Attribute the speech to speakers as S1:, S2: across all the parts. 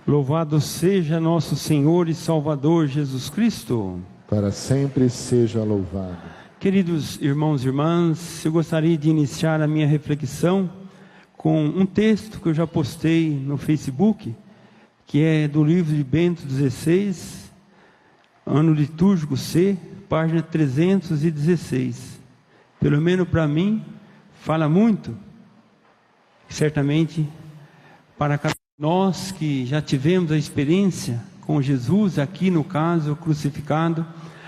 S1: Louvado seja nosso Senhor e Salvador Jesus Cristo.
S2: Para sempre seja louvado.
S1: Queridos irmãos e irmãs, eu gostaria de iniciar a minha reflexão com um texto que eu já postei no Facebook, que é do livro de Bento XVI, ano litúrgico C, página 316. Pelo menos para mim, fala muito, certamente para cada nós que já tivemos a experiência com Jesus, aqui no caso, crucificado,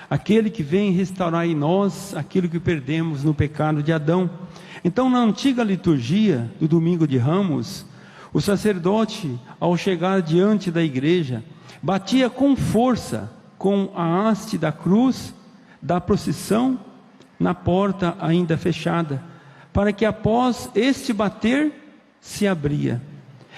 S1: aquele que vem restaurar em nós aquilo que perdemos no pecado de Adão. Então, na antiga liturgia do Domingo de Ramos, o sacerdote, ao chegar diante da igreja, batia com força com a haste da cruz da procissão na porta ainda fechada, para que após este bater se abria.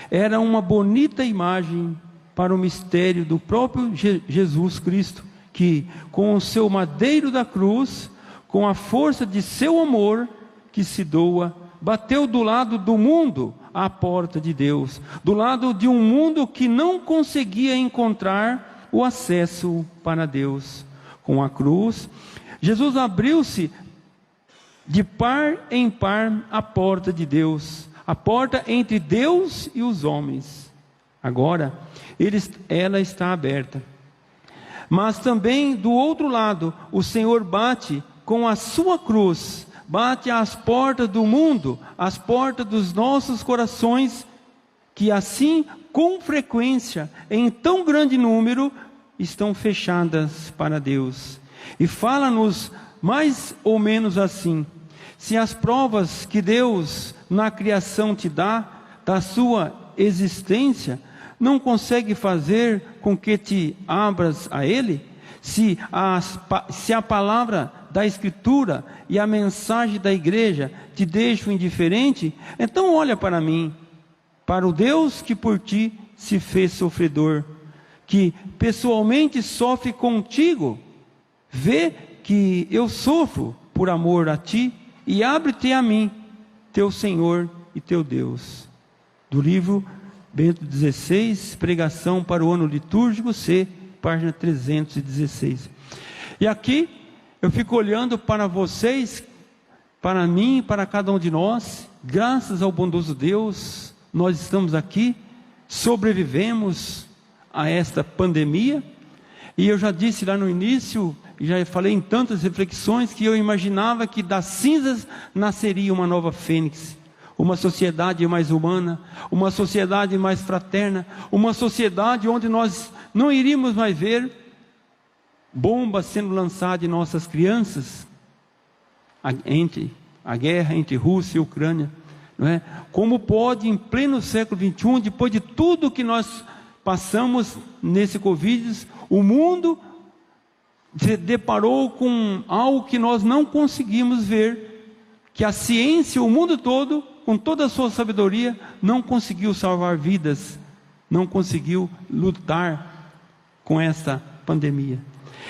S1: Era uma bonita imagem para o mistério do próprio Jesus Cristo, que com o seu madeiro da cruz, com a força de seu amor que se doa, bateu do lado do mundo à porta de Deus, do lado de um mundo que não conseguia encontrar o acesso para Deus. Com a cruz, Jesus abriu-se de par em par a porta de Deus, a porta entre Deus e os homens. Agora, ela está aberta. Mas também do outro lado, o Senhor bate com a sua cruz, bate às portas do mundo, às portas dos nossos corações, que assim, com frequência, em tão grande número, estão fechadas para Deus. E fala-nos mais ou menos assim: se as provas que Deus na criação te dá, da sua existência, não consegue fazer com que te abras a Ele, se a palavra da Escritura e a mensagem da igreja te deixam indiferente, então olha para mim, para o Deus que por ti se fez sofredor, que pessoalmente sofre contigo, vê que eu sofro por amor a ti, e abre-te a mim, teu Senhor e teu Deus. Do livro Bento XVI, pregação para o ano litúrgico C, página 316. E aqui eu fico olhando para vocês, para mim, para cada um de nós. Graças ao bondoso Deus, nós estamos aqui, sobrevivemos a esta pandemia. E eu já disse lá no início, e já falei em tantas reflexões, que eu imaginava que das cinzas nasceria uma nova fênix, uma sociedade mais humana, uma sociedade mais fraterna, uma sociedade onde nós não iríamos mais ver bombas sendo lançadas em nossas crianças, entre a guerra entre Rússia e Ucrânia, não é? Como pode, em pleno século XXI, depois de tudo que nós passamos nesse Covid, o mundo se deparou com algo que nós não conseguimos ver, que a ciência, o mundo todo, com toda a sua sabedoria, não conseguiu salvar vidas, não conseguiu lutar com essa pandemia.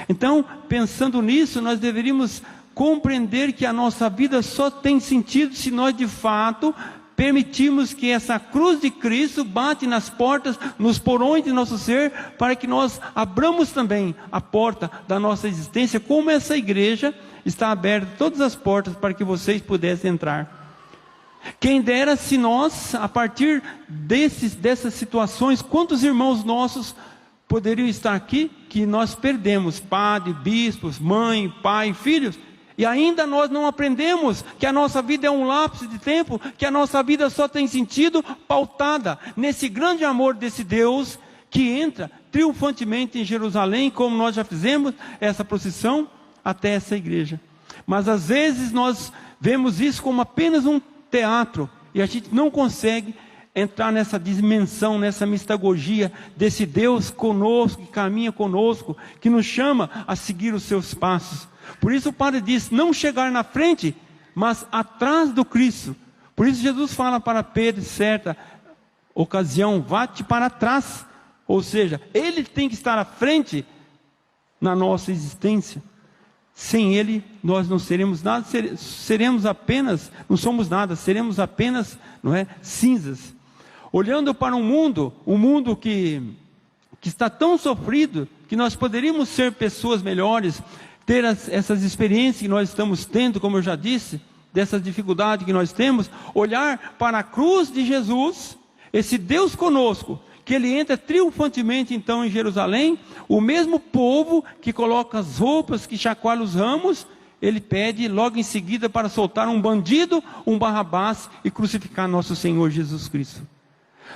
S1: Então, pensando nisso, nós deveríamos compreender que a nossa vida só tem sentido se nós de fato permitirmos que essa cruz de Cristo bate nas portas, nos porões de nosso ser, para que nós abramos também a porta da nossa existência, como essa igreja está aberta, todas as portas para que vocês pudessem entrar. Quem dera se nós, a partir dessas situações, quantos irmãos nossos poderiam estar aqui, que nós perdemos, padre, bispos, mãe, pai, filhos, e ainda nós não aprendemos que a nossa vida é um lapso de tempo, que a nossa vida só tem sentido pautada nesse grande amor desse Deus, que entra triunfantemente em Jerusalém, como nós já fizemos essa procissão até essa igreja. Mas às vezes nós vemos isso como apenas um teatro, e a gente não consegue entrar nessa dimensão, nessa mistagogia desse Deus conosco, que caminha conosco, que nos chama a seguir os seus passos. Por isso o padre diz, não chegar na frente, mas atrás do Cristo. Por isso Jesus fala para Pedro, em certa ocasião, vá-te para trás. Ou seja, Ele tem que estar à frente na nossa existência. Sem Ele, nós não seremos nada, seremos apenas, não somos nada, seremos apenas, não é, cinzas. Olhando para um mundo que que está tão sofrido, que nós poderíamos ser pessoas melhores, ter essas experiências que nós estamos tendo, como eu já disse, dessas dificuldades que nós temos, olhar para a cruz de Jesus, esse Deus conosco, que ele entra triunfantemente então em Jerusalém, o mesmo povo que coloca as roupas, que chacoalha os ramos, ele pede logo em seguida para soltar um bandido, um Barrabás, e crucificar nosso Senhor Jesus Cristo.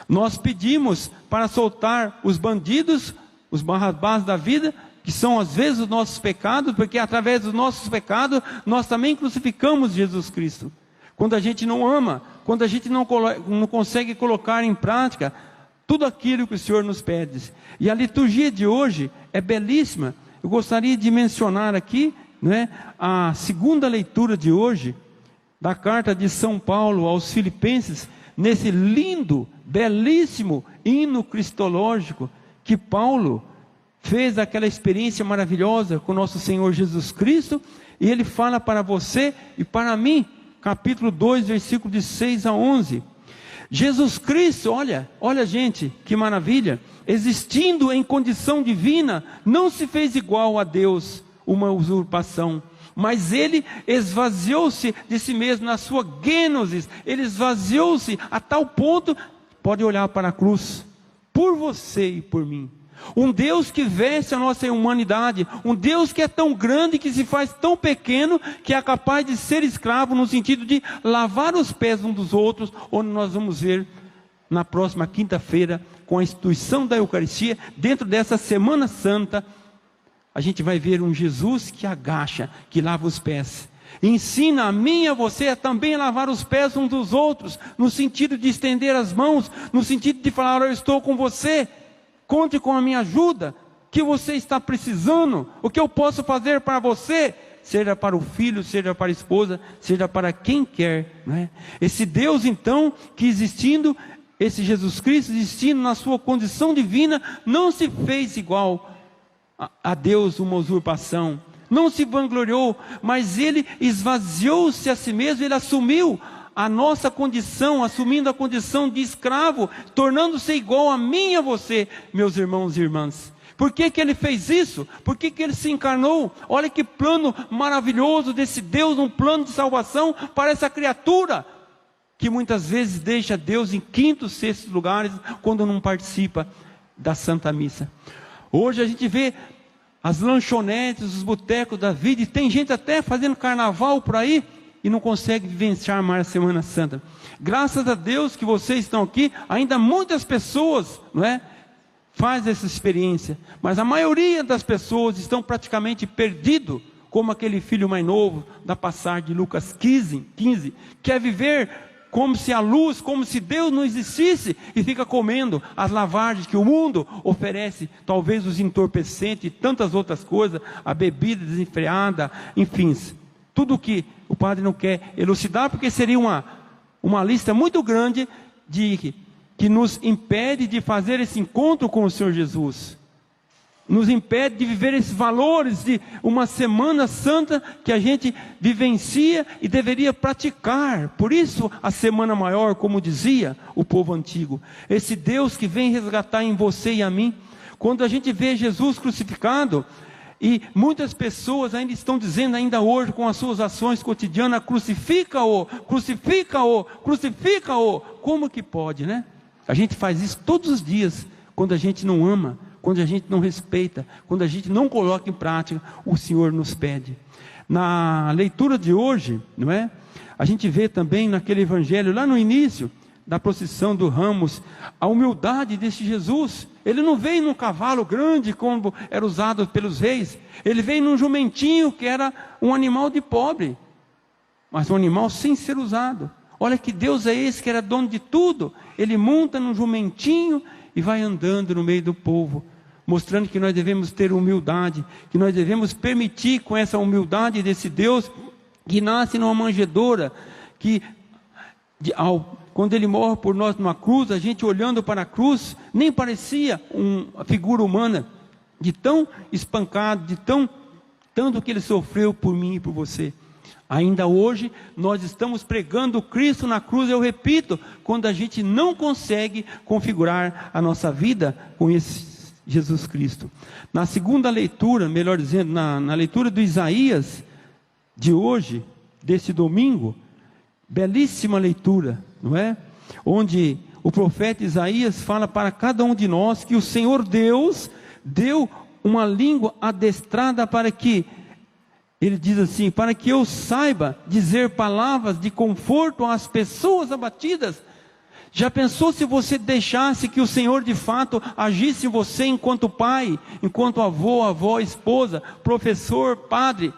S1: Nós pedimos para soltar os bandidos, os Barrabás da vida, que são às vezes os nossos pecados, porque através dos nossos pecados, nós também crucificamos Jesus Cristo. Quando a gente não ama, quando a gente não consegue colocar em prática tudo aquilo que o Senhor nos pede. E a liturgia de hoje é belíssima. Eu gostaria de mencionar aqui, a segunda leitura de hoje, da carta de São Paulo aos Filipenses, nesse lindo, belíssimo hino cristológico, que Paulo fez aquela experiência maravilhosa com nosso Senhor Jesus Cristo, e ele fala para você e para mim, capítulo 2, versículo de 6 a 11, Jesus Cristo, olha gente, que maravilha, existindo em condição divina, não se fez igual a Deus, uma usurpação, mas ele esvaziou-se de si mesmo na sua gênesis, ele esvaziou-se a tal ponto, pode olhar para a cruz, por você e por mim. Um Deus que veste a nossa humanidade, um Deus que é tão grande, que se faz tão pequeno, que é capaz de ser escravo, no sentido de lavar os pés uns dos outros, onde nós vamos ver na próxima quinta-feira, com a instituição da Eucaristia, dentro dessa Semana Santa, a gente vai ver um Jesus que agacha, que lava os pés. Ensina a mim e a você a também lavar os pés uns dos outros, no sentido de estender as mãos, no sentido de falar, eu estou com você, conte com a minha ajuda, o que você está precisando, o que eu posso fazer para você, seja para o filho, seja para a esposa, seja para quem quer, Esse Deus então, que existindo, esse Jesus Cristo existindo na sua condição divina, não se fez igual a Deus, uma usurpação, não se vangloriou, mas ele esvaziou-se a si mesmo, ele assumiu a nossa condição, assumindo a condição de escravo, tornando-se igual a mim e a você, meus irmãos e irmãs. Por que ele fez isso? Por que ele se encarnou? Olha que plano maravilhoso desse Deus, um plano de salvação para essa criatura, que muitas vezes deixa Deus em quinto, sexto lugares, quando não participa da Santa Missa. Hoje a gente vê as lanchonetes, os botecos da vida, e tem gente até fazendo carnaval por aí, e não consegue vivenciar mais a Semana Santa. Graças a Deus que vocês estão aqui, ainda muitas pessoas, faz essa experiência, mas a maioria das pessoas estão praticamente perdidos, como aquele filho mais novo, da passagem de Lucas 15, quer viver como se a luz, como se Deus não existisse, e fica comendo as lavagens que o mundo oferece, talvez os entorpecentes e tantas outras coisas, a bebida desenfreada, enfim, tudo que o padre não quer elucidar, porque seria uma lista muito grande que nos impede de fazer esse encontro com o Senhor Jesus, nos impede de viver esses valores de uma Semana Santa que a gente vivencia e deveria praticar. Por isso a Semana Maior, como dizia o povo antigo, esse Deus que vem resgatar em você e a mim. Quando a gente vê Jesus crucificado, e muitas pessoas ainda estão dizendo, ainda hoje, com as suas ações cotidianas, crucifica-o, crucifica-o, crucifica-o. Como que pode, A gente faz isso todos os dias, quando a gente não ama, quando a gente não respeita, quando a gente não coloca em prática, o Senhor nos pede. Na leitura de hoje, a gente vê também naquele evangelho, lá no início da procissão do Ramos, a humildade desse Jesus. Ele não veio num cavalo grande, como era usado pelos reis, ele veio num jumentinho, que era um animal de pobre, mas um animal sem ser usado. Olha que Deus é esse, que era dono de tudo. Ele monta num jumentinho e vai andando no meio do povo, mostrando que nós devemos ter humildade, que nós devemos permitir, com essa humildade desse Deus, que nasce numa manjedoura, que quando ele morre por nós numa cruz, a gente olhando para a cruz, nem parecia uma figura humana, de tão espancado, tanto que ele sofreu por mim e por você. Ainda hoje, nós estamos pregando Cristo na cruz, eu repito, quando a gente não consegue configurar a nossa vida com esse Jesus Cristo. Na segunda leitura, melhor dizendo, na leitura do Isaías de hoje, desse domingo, belíssima leitura, não é? Onde o profeta Isaías fala para cada um de nós que o Senhor Deus deu uma língua adestrada para que, ele diz assim, para que eu saiba dizer palavras de conforto às pessoas abatidas. Já pensou se você deixasse que o Senhor de fato agisse em você enquanto pai, enquanto avô, avó, esposa, professor, padre?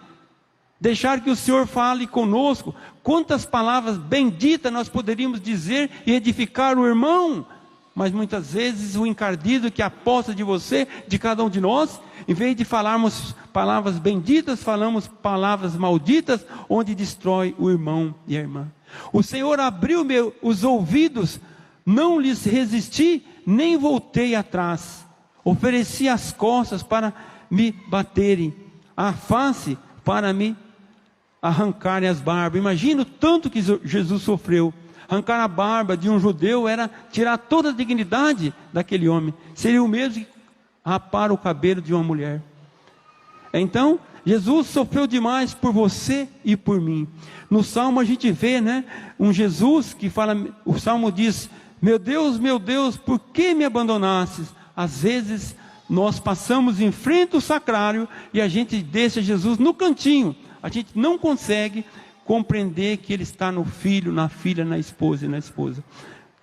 S1: Deixar que o Senhor fale conosco. Quantas palavras benditas nós poderíamos dizer e edificar o irmão. Mas muitas vezes o encardido que aposta de você, de cada um de nós, em vez de falarmos palavras benditas, falamos palavras malditas, onde destrói o irmão e a irmã. O Senhor abriu os ouvidos, não lhes resisti, nem voltei atrás. Ofereci as costas para me baterem, a face para me arrancarem as barbas. Imagina o tanto que Jesus sofreu. Arrancar a barba de um judeu era tirar toda a dignidade daquele homem. Seria o mesmo que rapar o cabelo de uma mulher. Então, Jesus sofreu demais por você e por mim. No Salmo a gente vê, né, um Jesus que fala, o Salmo diz, meu Deus, por que me abandonastes? Às vezes nós passamos em frente ao sacrário e a gente deixa Jesus no cantinho. A gente não consegue compreender que Ele está no filho, na filha, na esposa e na esposa.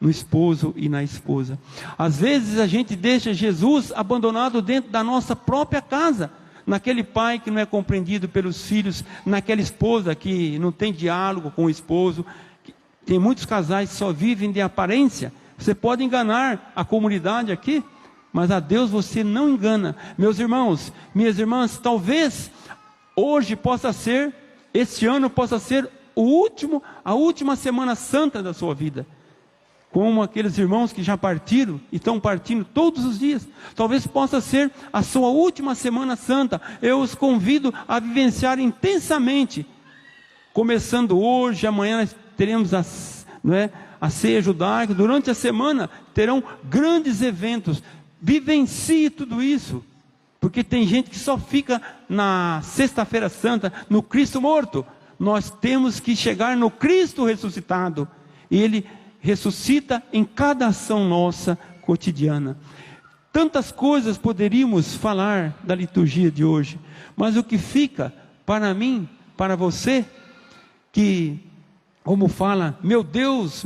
S1: No esposo e na esposa. Às vezes a gente deixa Jesus abandonado dentro da nossa própria casa. Naquele pai que não é compreendido pelos filhos, naquela esposa que não tem diálogo com o esposo. Tem muitos casais que só vivem de aparência. Você pode enganar a comunidade aqui, mas a Deus você não engana. Meus irmãos, minhas irmãs, talvez hoje possa ser, este ano possa ser a última Semana Santa da sua vida. Como aqueles irmãos que já partiram e estão partindo todos os dias. Talvez possa ser a sua última Semana Santa. Eu os convido a vivenciar intensamente. Começando hoje, amanhã nós teremos a ceia judaica. Durante a semana terão grandes eventos. Vivencie tudo isso. Porque tem gente que só fica na Sexta-feira Santa, no Cristo morto. Nós temos que chegar no Cristo ressuscitado. E Ele ressuscita em cada ação nossa cotidiana. Tantas coisas poderíamos falar da liturgia de hoje. Mas o que fica para mim, para você, que como fala, meu Deus,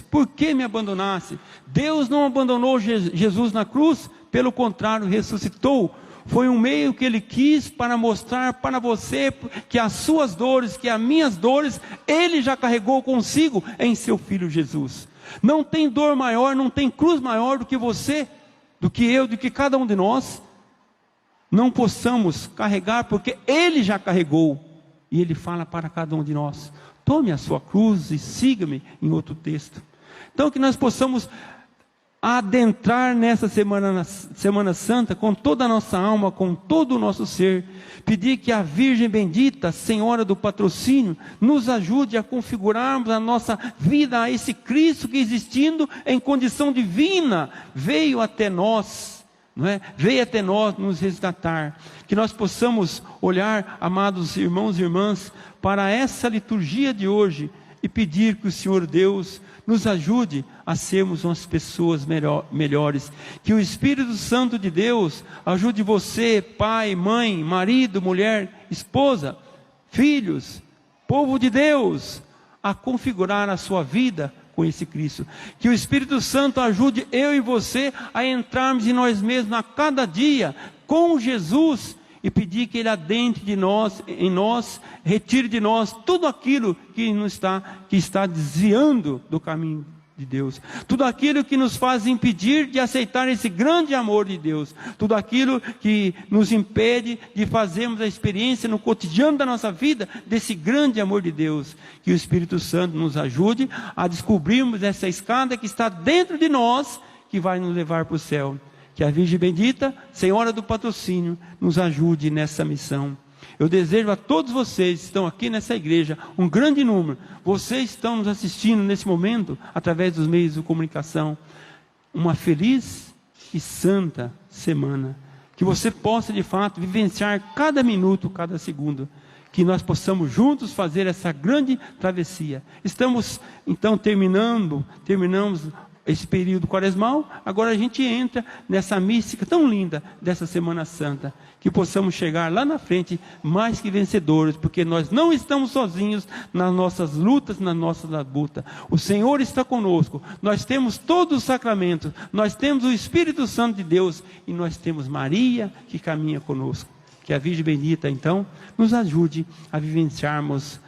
S1: por que me abandonaste? Deus não abandonou Jesus na cruz, pelo contrário, ressuscitou. Foi um meio que Ele quis para mostrar para você que as suas dores, que as minhas dores, Ele já carregou consigo em seu Filho Jesus. Não tem dor maior, não tem cruz maior do que você, do que eu, do que cada um de nós. Não possamos carregar, porque Ele já carregou. E Ele fala para cada um de nós, tome a sua cruz e siga-me, em outro texto. Então que nós possamos adentrar nessa Semana Santa com toda a nossa alma, com todo o nosso ser, pedir que a Virgem bendita, Senhora do patrocínio, nos ajude a configurarmos a nossa vida a esse Cristo que, existindo em condição divina, veio até nós, não é? Veio até nós nos resgatar. Que nós possamos olhar, amados irmãos e irmãs, para essa liturgia de hoje e pedir que o Senhor Deus nos ajude a sermos umas pessoas melhores. Que o Espírito Santo de Deus ajude você, pai, mãe, marido, mulher, esposa, filhos, povo de Deus, a configurar a sua vida com esse Cristo. Que o Espírito Santo ajude eu e você a entrarmos em nós mesmos a cada dia com Jesus e pedir que Ele adentre de nós, em nós, retire de nós tudo aquilo que está desviando do caminho de Deus, tudo aquilo que nos faz impedir de aceitar esse grande amor de Deus, tudo aquilo que nos impede de fazermos a experiência no cotidiano da nossa vida desse grande amor de Deus. Que o Espírito Santo nos ajude a descobrirmos essa escada que está dentro de nós, que vai nos levar para o céu. Que a Virgem bendita, Senhora do patrocínio, nos ajude nessa missão. Eu desejo a todos vocês que estão aqui nessa igreja, um grande número, vocês estão nos assistindo nesse momento, através dos meios de comunicação, uma feliz e santa semana. Que você possa de fato vivenciar cada minuto, cada segundo. Que nós possamos juntos fazer essa grande travessia. Estamos então terminamos esse período quaresmal, agora a gente entra nessa mística tão linda dessa Semana Santa, que possamos chegar lá na frente mais que vencedores, porque nós não estamos sozinhos nas nossas lutas, nas nossas labutas. O Senhor está conosco, nós temos todos os sacramentos, nós temos o Espírito Santo de Deus, e nós temos Maria que caminha conosco. Que a Virgem Bendita, então, nos ajude a vivenciarmos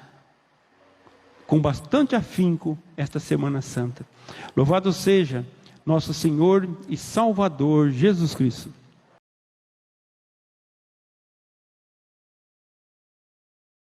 S1: com bastante afinco esta Semana Santa. Louvado seja nosso Senhor e Salvador Jesus Cristo.